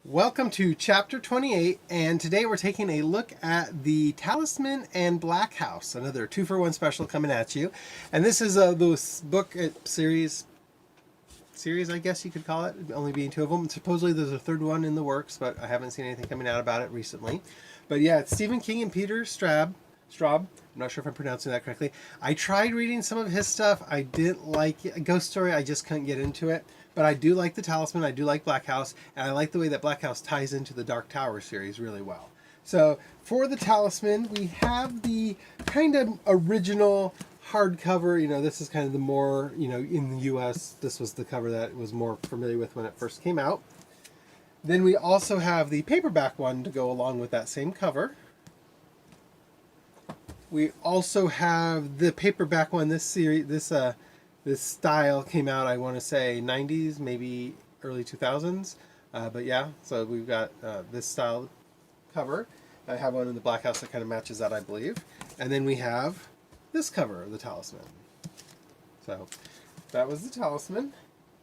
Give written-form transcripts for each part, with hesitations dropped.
Welcome to Chapter 28, and today we're taking a look at the Talisman and Black House, another 2-for-1 special coming at you. And this is those book series, I guess you could call it, only being two of them. Supposedly there's a third one in the works, but I haven't seen anything coming out about it recently. But yeah, it's Stephen King and Peter Straub. I'm not sure if I'm pronouncing that correctly. I tried reading some of his stuff. I didn't like it. A Ghost Story, I just couldn't get into it. But I do like the Talisman, I do like Black House, and I like the way that Black House ties into the Dark Tower series really well. So for the Talisman, we have the kind of original hardcover. You know, this is kind of the more, in the US, this was the cover that I was more familiar with when it first came out. Then we also have the paperback one to go along with that same cover. We also have the paperback one. This series, this style came out, I want to say 90s, maybe early 2000s. But yeah, so we've got this style cover. I have one in the Black House that kind of matches that, I believe. And then we have this cover of the Talisman. So that was the Talisman.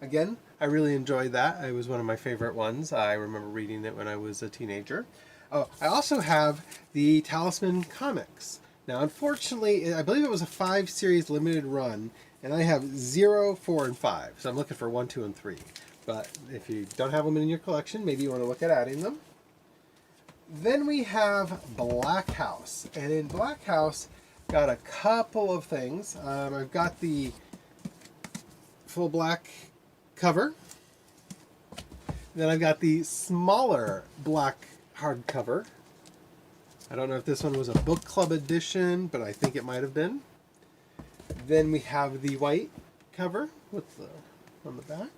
Again, I really enjoyed that. It was one of my favorite ones. I remember reading it when I was a teenager. Oh, I also have the Talisman comics. Now, unfortunately, I believe it was a 5-series limited run, and I have 0, 4, and 5. So I'm looking for 1, 2, and 3. But if you don't have them in your collection, maybe you want to look at adding them. Then we have Black House. And in Black House, got a couple of things. I've got the full black cover. Then I've got the smaller black hardcover. I don't know if this one was a book club edition, but I think it might have been. Then we have the white cover with on the back.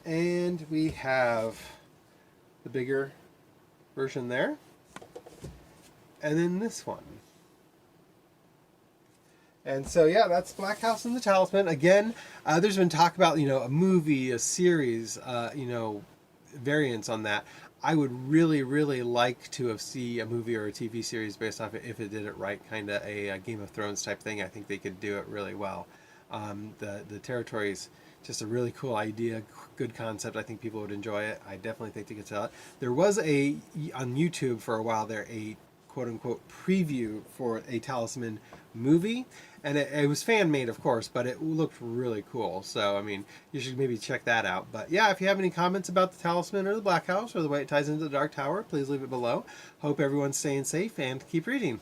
And we have the bigger version there. And then this one. And so, yeah, that's Black House and the Talisman. Again, there's been talk about, a movie, a series, variants on that. I would really, really like to have seen a movie or a TV series based off it if it did it right, kind of a Game of Thrones type thing. I think they could do it really well. The territory's just a really cool idea, good concept. I think people would enjoy it. I definitely think they could sell it. There was on YouTube for a while there, a quote-unquote preview for a Talisman movie, and it was fan-made, of course, but it looked really cool. So, I mean, you should maybe check that out. But yeah, if you have any comments about the Talisman or the Black House or the way it ties into the Dark Tower, please leave it below. Hope everyone's staying safe and keep reading.